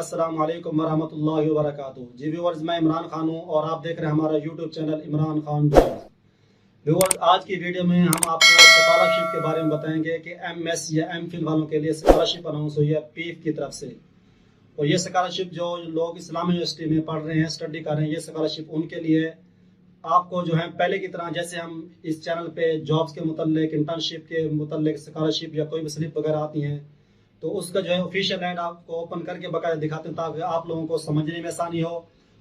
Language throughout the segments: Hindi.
अस्सलाम वालेकुम वरहमतुल्लाहि वबरकातुहू। जी व्यूअर्स, मैं इमरान खान हूँ और आप देख रहे हैं हमारा YouTube channel Imran Khan viewers. आज की वीडियो में हम आपको स्कॉलरशिप के बारे में बताएंगे कि एमएस या एमफिल वालों के लिए स्कॉलरशिप अनाउंस हुई है पीफ की तरफ से। और ये स्कॉलरशिप जो लोग इस्लामी यूनिवर्सिटी में पढ़ रहे हैं, स्टडी कर रहे हैं, ये स्कॉलरशिप उनके लिए आपको जो है पहले की तरह जैसे हम इस चैनल पे जॉब्स के मुतल्लिक, इंटर्नशिप के मुतल्लिक स्कॉलरशिप या कोई भी स्लिप वगैरह आती हैं तो उसका जो है ऑफिशियल ऐड आपको ओपन करके बकायदा दिखाते हैं ताकि आप लोगों को समझने में आसानी हो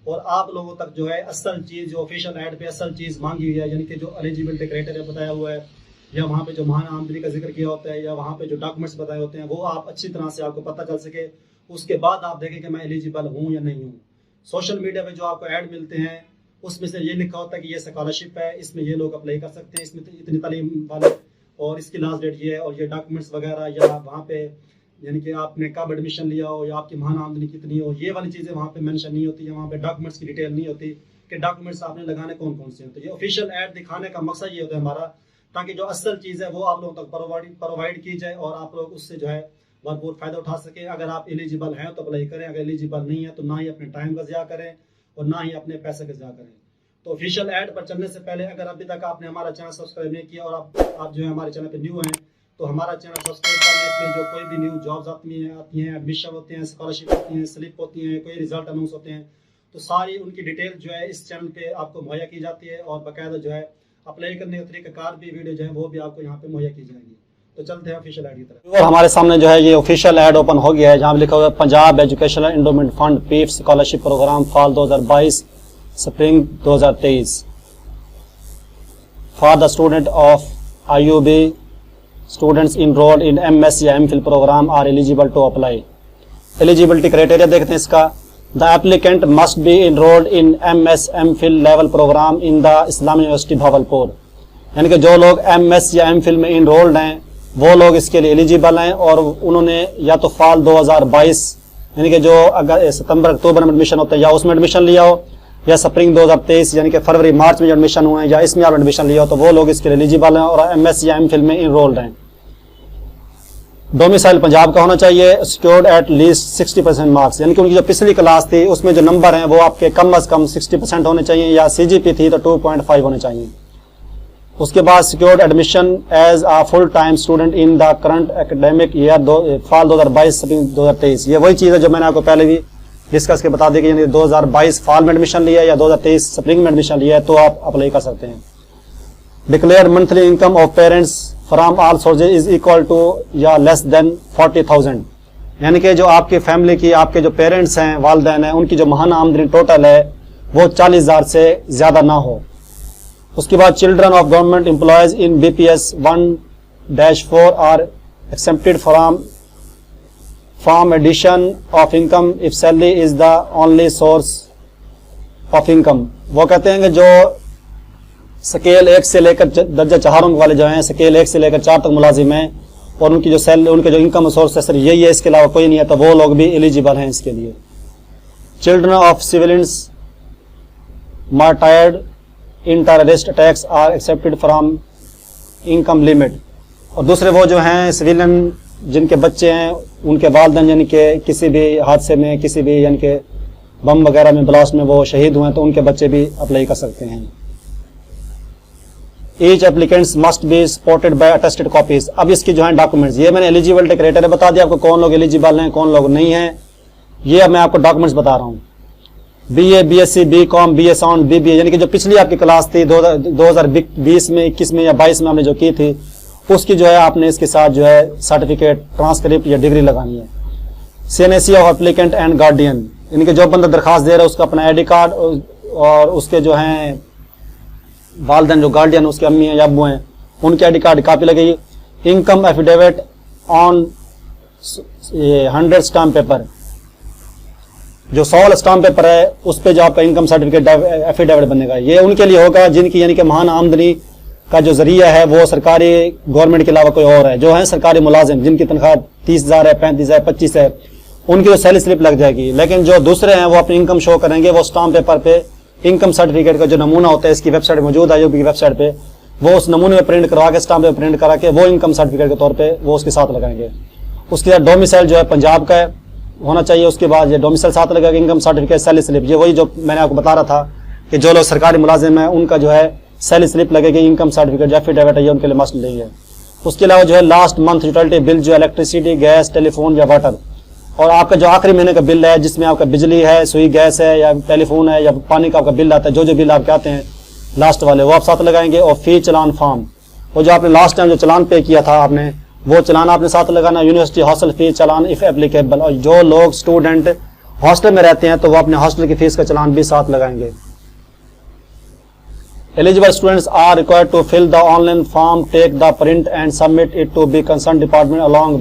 और आप लोगों तक जो है असल चीज़, जो ऑफिशियल ऐड पे असल चीज़ मांगी हुई है, यानी कि जो एलिजिबिलिटी क्राइटेरिया बताया हुआ है या वहाँ पे जो महाना आमदनी का जिक्र किया होता है या वहाँ पे जो डॉक्यूमेंट्स बताए होते हैं वो आप अच्छी तरह से आपको पता चल सके। उसके बाद आप देखें कि मैं एलिजिबल हूँ या नहीं हूँ। सोशल मीडिया पे जो आपको ऐड मिलते हैं उसमें से ये लिखा होता है कि ये स्कॉलरशिप है, इसमें ये लोग अप्लाई कर सकते हैं, इसमें इतनी तालीम वाले और इसकी लास्ट डेट ये है और ये डॉक्यूमेंट्स वगैरह या वहाँ पे यानी कि आपने कब एडमिशन लिया हो या आपकी महाना आमदनी कितनी हो, ये वाली चीज़ें वहाँ पे मेंशन नहीं होती है। वहाँ पे डॉक्यूमेंट्स की डिटेल नहीं होती कि डॉक्यूमेंट्स आपने लगाने कौन कौन से हैं। तो ये ऑफिशियल ऐड दिखाने का मकसद ये होता है हमारा, ताकि जो असल चीज़ है वो आप लोगों तक प्रोवाइड की जाए और आप लोग उससे जो है भरपूर फ़ायदा उठा सकें। अगर आप एलिजिबल हैं तो अप्लाई करें, अगर एलिजिबल नहीं है तो ना ही अपने टाइम का ज़िया करें और ना ही अपने पैसे का ज़िया करें। तो ऑफिशियल ऐड पर चलने से पहले अगर अभी तक आपने हमारा चैनल सब्सक्राइब नहीं किया और आप जो है हमारे चैनल पर न्यू हैं तो हमारा चैनल सब्सक्राइब कर लें। इसमें जो कोई भी न्यू जॉब्स आती हैं, एडमिशन होते हैं, स्कॉलरशिप होती हैं, स्लिप होती हैं, कोई रिजल्ट अनाउंस होते हैं तो सारी उनकी डिटेल जो है इस चैनल पे आपको मुहैया की जाती है और बाकायदा जो है अप्लाई करने का तरीक़ाकार भी वीडियो जो है वो भी आपको यहाँ पे मुहैया की जाएगी। तो चलते हैं ऑफिशियल ऐड की तरफ। और हमारे सामने जो है ये ऑफिशियल ऐड ओपन हो गया है जहाँ लिखा हुआ है Punjab educational endowment fund PEEF scholarship program fall 2022 spring 2023 for the student of IUB students enrolled in MS या MPhil program are eligible to apply। Eligibility criteria देखते हैं इसका। The applicant must be enrolled in MS MPhil level program in the Islamic University Bahawalpur. यानी कि जो लोग MS या MPhil में enrolled हैं वो लोग इसके लिए एलिजिबल हैं और उन्होंने या तो फॉल 2022 यानी कि जो अगर सितंबर अक्टूबर में एडमिशन होता है या उसमें एडमिशन लिया हो या स्प्रिंग 2023 यानी कि फरवरी मार्च में जो एडमिशन हुए हैं या इसमें आप एडमिशन लिया हो तो वो लोग इसके लिए एलिजिबल हैं और MS या MPhil में इनरोल्ड हैं। डोमिसाइल पंजाब का होना चाहिए, सिक्योर्ड एट लीस्ट 60% मार्क्स, यानी कि उनकी जो पिछली क्लास थी उसमें जो नंबर हैं वो आपके कम अज कम 60% होने चाहिए या CGP थी तो 2.5 होने चाहिए। उसके बाद secured admission as a full time student in the current academic year fall 2022 2023। ये वही चीज़ है जो मैंने आपको पहले भी डिस्कस के बता दी कि यानी 2022 फॉल में एडमिशन लिया या 2023 स्प्रिंग में एडमिशन लिया है तो आप अप्लाई कर सकते हैं। Declare monthly income of parents from all sources is equal to या लेस देन 40,000, यानी कि जो आपकी फैमिली की, आपके जो पेरेंट्स हैं, वालिदैन हैं, उनकी जो महाना आमदनी टोटल है वो 40,000 से ज़्यादा ना हो। उसके बाद children of government employees in BPS 1-4 are excepted from addition of income if salary is the only source of income. वो कहते हैं कि जो स्केल 1 से लेकर दर्जा 4 वाले जो हैं, स्केल 1 से लेकर 4 तक मुलाजिम हैं और उनकी जो सैलरी, उनके जो इनकम सोर्स है सर यही है, इसके अलावा कोई नहीं है, तो वो लोग भी एलिजिबल हैं इसके लिए। Children of civilians martyred in terrorist attacks are excepted from income limit. और दूसरे वो जो हैं सिविलियन जिनके बच्चे हैं, उनके वालिदैन यानी कि किसी भी हादसे में, किसी भी यानी कि बम वगैरह में, ब्लास्ट में वो शहीद हुए हैं तो उनके बच्चे भी अप्लाई कर सकते हैं। Each applicants must be supported by attested copies। अब इसकी जो है डॉक्यूमेंट्स, ये मैंने एलिजिबिलिटी क्राइटेरिया बता दिया आपको, कौन लोग एलिजिबल हैं कौन लोग नहीं हैं, ये मैं आपको डॉक्यूमेंट्स बता रहा हूँ। BA BSc BCom BA Sound BBA, यानी कि जो पिछली आपकी क्लास थी 2020 में, 21 में या 22 में हमने जो की थी उसकी जो है आपने इसके साथ जो है सर्टिफिकेट, ट्रांसक्रिप्ट या डिग्री लगानी है। CNAC of applicant and guardian, यानी कि जो बंदा दरखास्त दे रहा है उसका अपना ID कार्ड और उसके जो हैं वालिदैन जो गार्डियन उसके अम्मी हैं या अब्बू हैं उनके ID कार्ड कापी लगेगी। Income affidavit on 100 stamp paper, जो 100 स्टाम्प पेपर है उस पे जो आपका इनकम सर्टिफिकेट एफिडेविट बनेगा। ये उनके लिए होगा जिनकी यानी कि महाना आमदनी का जो जरिया है वो सरकारी गवर्नमेंट के अलावा कोई और है, जो है सरकारी मुलाजिम जिनकी तनख्वाह 30,000 है, 35,000 है, 25 है, उनकी तो सैलरी स्लिप लग जाएगी। लेकिन जो दूसरे हैं वो अपनी इनकम शो करेंगे, वो स्टाम्प पेपर पे इनकम सर्टिफिकेट का जो नमूना होता है, इसकी वेबसाइट मौजूद है यूपी की वेबसाइट पे, वो उस नमूने में प्रिंट करवा के, स्टाम्प पे प्रिंट करा के वो इनकम सर्टिफिकेट के तौर पे वो उसके साथ लगाएंगे। उसके बाद डोमिसाइल जो है पंजाब का है होना चाहिए। उसके बाद ये डोमिसाइल साथ लगेगा, इनकम सर्टिफिकेट, सैलरी स्लिप, ये वही जो मैंने आपको बता रहा था कि जो लोग सरकारी मुलाजिम है उनका जो है सैलरी स्लिप लगेगी, इनकम सर्टिफिकेट, एफिडेविट है, ये उनके लिए मस्ट लेंगे। उसके अलावा जो है लास्ट मंथ यूटिलिटी बिल जो इलेक्ट्रिसिटी, गैस, टेलीफोन या वाटर, और आपका जो आखिरी महीने का बिल है जिसमें आपका बिजली है, सुई गैस है या टेलीफोन है या पानी का आपका बिल आता है, जो बिल आपके आते हैं लास्ट वाले, वो आप साथ लगाएंगे। और फी चलान फॉर्म, वो जो आपने लास्ट टाइम जो चलान पे किया था आपने, वो चलान आपने साथ लगाना। University hostel fee challan if applicable, और जो लोग स्टूडेंट हॉस्टल में रहते हैं तो वो अपने हॉस्टल की फीस का चलान भी साथ लगाएंगे। Eligible students are required to fill the online form, take the print and submit it to be concerned department along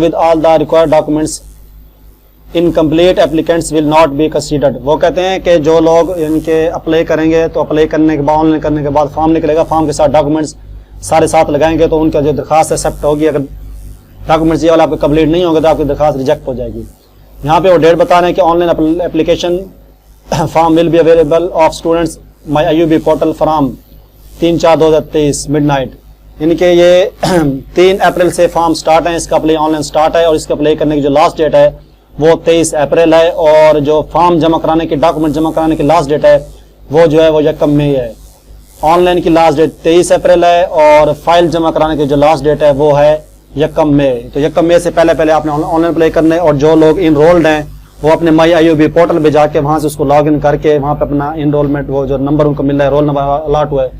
with all the required documents. Incomplete applicants will not be considered. वो कहते हैं कि जो लोग इनके अप्लाई करेंगे तो अप्लाई करने के बाद, ऑनलाइन करने के बाद फॉर्म निकलेगा, फॉर्म के साथ डॉक्यूमेंट्स सारे साथ लगाएंगे तो उनका जो दरखास्त एक्सेप्ट होगी। अगर डॉक्यूमेंट्स ये वाला आपके कंप्लीट नहीं होंगे तो आपकी दरखास्त रिजेक्ट हो जाएगी। यहाँ पे वो डेट बता रहे हैं कि online application form will be available of students my IUB portal from 3/4/2023 midnight. यानी कि ये 3 अप्रैल से फॉर्म स्टार्ट है, इसका अप्लाई ऑनलाइन स्टार्ट है और इसका अप्लाई करने की जो लास्ट डेट है वो 23 अप्रैल है। और जो फॉर्म जमा कराने की, डॉक्यूमेंट जमा कराने की लास्ट डेट है वो जो है वो 1 मई है। ऑनलाइन की लास्ट डेट 23 अप्रैल है और फाइल जमा कराने की जो लास्ट डेट है वो है 1 मई। तो 1 मई से पहले आपने ऑनलाइन अप्लाई करना है। और जो लोग इनरोल्ड हैं वो अपने माई IUB पोर्टल पे जाके वहां से उसको लॉगिन करके वहां पे अपना इनरोलमेंट, वो जो नंबर उनको मिल रहा है, रोल नंबर अलॉट हुआ है,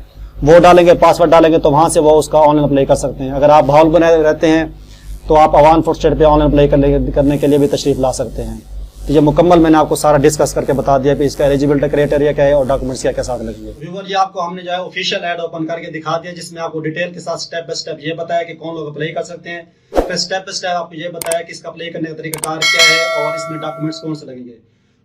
वो डालेंगे, पासवर्ड डालेंगे तो वहां से वो उसका ऑनलाइन अप्लाई कर सकते हैं। अगर आप भावलपुर में रहते हैं तो आप अवानपुर स्टेट पे ऑनलाइन अप्लाई करने के लिए भी तशरीफ ला सकते हैं। तो ये मुकम्मल मैंने आपको सारा डिस्कस करके बता दिया कि इसका एलिजिबिलिटी क्राइटेरिया क्या है और डॉक्यूमेंट्स क्या क्या साथ लगेंगे। व्यूअर, ये आपको हमने जो है ऑफिशियल ऐड ओपन करके दिखा दिया जिसमें आपको डिटेल के साथ स्टेप बाय स्टेप ये बताया कि कौन लोग अप्लाई कर सकते हैं, फिर स्टेप बाय स्टेप आपको ये बताया कि इसका अप्लाई करने का तरीकाकार क्या है और इसमें डॉक्यूमेंट्स कौन से लगेंगे।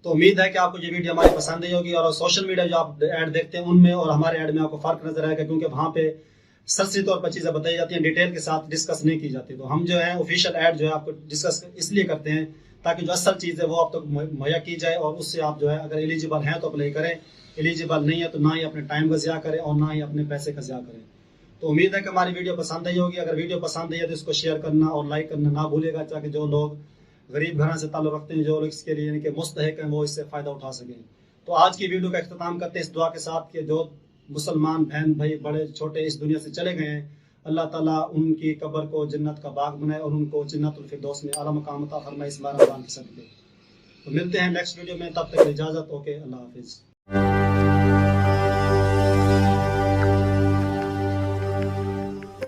तो उम्मीद है कि आपको ये वीडियो हमारी पसंद आई होगी। और सोशल मीडिया जो आप ऐड देखते हैं उनमें और हमारे ऐड में आपको फर्क नजर आएगा, क्योंकि वहाँ पे सरसरी तौर पर चीजें बताई जाती हैं, डिटेल के साथ डिस्कस नहीं की जाती। तो हम जो है ऑफिशियल ऐड जो है आपको डिस्कस इसलिए करते हैं ताकि जो असल चीज़ है वो आप तक मुहैया की जाए और उससे आप जो है अगर एलिजिबल हैं तो अप्लाई करें, एलिजिबल नहीं है तो ना ही अपने टाइम का ज़िया करें और ना ही अपने पैसे का ज़िया करें। तो उम्मीद है कि हमारी वीडियो पसंद आई होगी। अगर वीडियो पसंद आई है तो इसको शेयर करना और लाइक करना ना भूलिएगा, ताकि जो लोग गरीब घरां से ताल्लुक़ रखते हैं, जो लोग इसके लिए यानी कि मुस्तहिक हैं, वो इससे फ़ायदा उठा सकें। तो आज की वीडियो का अख्ताम करते हैं इस दुआ के साथ कि जो मुसलमान बहन भाई बड़े छोटे इस दुनिया से चले गए हैं, अल्लाह ताला उनकी कब्र को जन्नत का बाग बनाए और उनको जन्नतुल फिरदौस में आला मकाम अता फरमाए इस रमज़ान के सदक़े। तो मिलते हैं नेक्स्ट वीडियो में, तब तक इजाज़त। ओके, अल्लाह हाफिज़।